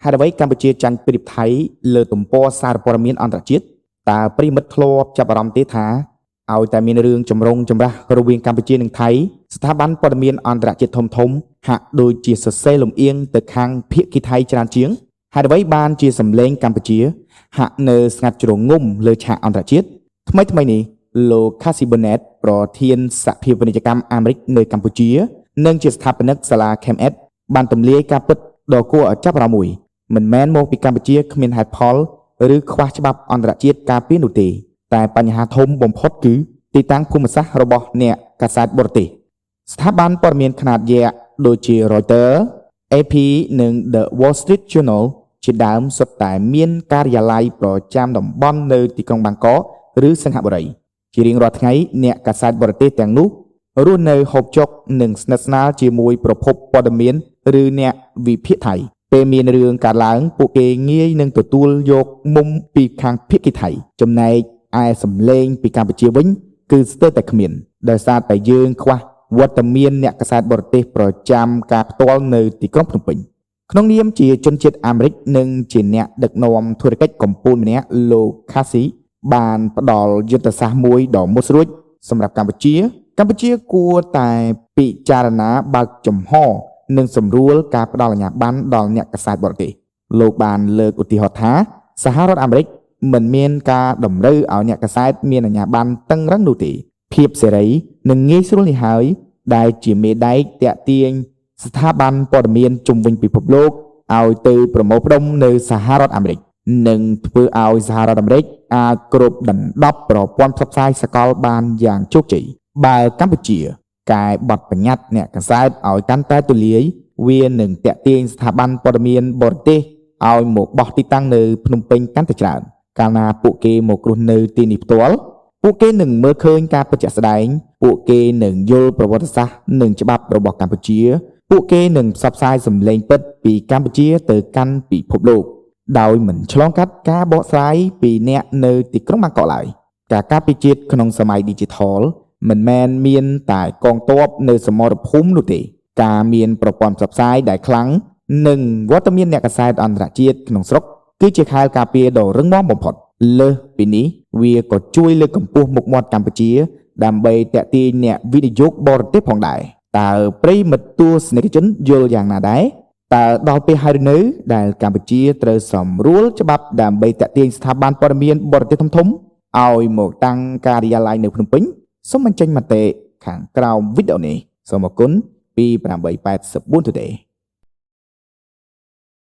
ហើយអ្វីកម្ពុជាចាញ់ពីថៃលើទំព័រសារព័ត៌មានអន្តរជាតិតើប្រិមិត្តធ្លាប់ចាប់អារម្មណ៍ទេថាឲ្យតែមានរឿងចម្រូងចម្រាសរវាងកម្ពុជានិងថៃស្ថាប័នព័ត៌មានអន្តរជាតិធំៗហាក់ដូចជាសរសេរលំអៀងទៅខាងភាគីថៃច្រើនជាងហើយអ្វីបានជាសម្លេងកម្ពុជាហាក់នៅស្ងាត់ជ្រងំលើឆាកអន្តរជាតិថ្មីនេះលោក Cassie Bonnet ប្រធានសហភាពពាណិជ្ជកម្មអាមេរិកនៅកម្ពុជានិងជាស្ថាបនិកសាលា ChemEd បានទម្លាយការពិតដ៏គួរឲ្យចាប់អារម្មណ៍មួយមិនមែនមកពីកម្ពុជាគ្មានហេតុផលឬខ្វះច្បាប់អន្តរជាតិការពារនោះទេតែបញ្ហាធំបំផុតគឺទីតាំងភូមិសាស្ត្ររបស់អ្នកកាសែតបរទេសស្ថាប័នព័ត៌មានខ្នាតយក្សដូចជា Reuters, AP និង The Wall Street Journal ជាដើមសុទ្ធតែមានការិយាល័យប្រចាំតំបន់នៅទីក្រុងបាងកកឬសិង្ហបុរីជារៀងរាល់ថ្ងៃអ្នកកាសែតបរទេសទាំងនោះរស់នៅហូបចុកនិងស្និទ្ធស្នាលជាមួយប្រភពព័ត៌មានឬអ្នកវិភាគថៃពេលមានរឿងកើតឡើងពួកគេងាយនឹងទទួលយកមុំពីខាងភាគីថៃចំណែកឯសម្លេងពីកម្ពុជាវិញគឺស្ទើរតែគ្មានដោយសារតែយើងខ្វះវត្តមានអ្នកកាសែតបរទេសប្រចាំការផ្ទាល់នៅទីក្រុងភ្នំពេញក្នុងនាមជាជនជាតិអាមេរិកនិងជាអ្នកដឹកនាំធុរកិច្ចកំពូលម្នាក់លោក Cassie បានផ្ដល់យុទ្ធសាស្ត្រមួយដ៏មុតស្រួចសម្រាប់កម្ពុជាគួរតែពិចារណាបើកចំហនិងសម្រួលការផ្ដល់អាជ្ញាប័ណ្ណដល់អ្នកកាសែតបរទេសលោកបានលើកឧទាហរណ៍ថាសហរដ្ឋអាមេរិកមិនមានការតម្រូវឲ្យអ្នកកាសែតមានអាជ្ញាប័ណ្ណតឹងរ៉ឹងនោះទេភាពសេរីនិងងាយស្រួលនេះហើយដែលជាមេដែកតាក់ទាញស្ថាប័នព័ត៌មានជុំវិញពិភពលោកឲ្យទៅប្រមូលផ្ដុំនៅសហរដ្ឋអាមេរិកនិងធ្វើឲ្យសហរដ្ឋអាមេរិកអាចគ្របដណ្ដប់ប្រព័ន្ធផ្សព្វផ្សាយសកលបានយ៉ាងជោគជ័យបើកម្ពុជាកែបទបញ្ញត្តិអ្នកកាសែតឲ្យកាន់តែទូលាយវានឹងតាក់ទាញស្ថាប័នព័ត៌មានបរទេសឲ្យមកបោះទីតាំងនៅភ្នំពេញកាន់តែច្រើនកាលណាពួកគេមករស់នៅទីនេះផ្ទាល់ពួកគេនឹងមើលឃើញការពិតជាក់ស្ដែងពួកគេនឹងយល់ប្រវត្តិសាស្ត្រនិងច្បាប់របស់កម្ពុជាពួកគេនឹងផ្សព្វផ្សាយសម្លេងពិតពីកម្ពុជាទៅកាន់ពិភពលោកដោយមិនឆ្លងកាត់ការបកស្រាយពីអ្នកនៅទីក្រុងបាងកកឡើយការការពារជាតិក្នុងសម័យ Digital មិនមែនមានតែកងទ័ពនៅសមរភូមិនោះទេការមានប្រព័ន្ធផ្សព្វផ្សាយដែលខ្លាំងនិងវត្តមានអ្នកកាសែតអន្តរជាតិក្នុងស្រុកគឺជាខែលការពារដ៏រឹងមាំបំផុតលើសពីនេះវាក៏ជួយលើកកម្ពស់មុខមាត់កម្ពុជាដើម្បីទាក់ទាញអ្នកវិនិយោគបរទេសផងដែរតើប្រិយមិត្តទស្សនិកជនយល់យ៉ាងណាដែរតើដល់ពេលហើយឬនៅដែលកម្ពុជាត្រូវសម្រួលច្បាប់ដើម្បីទាក់ទាញស្ថាប័នព័ត៌មានបរទេសធំៗឲ្យមកតាំងការិយាល័យនៅភ្នំពេញសូមបញ្ចេញមតិខាងក្រោមវីដេអូនេះសូមអរគុណពី884 Today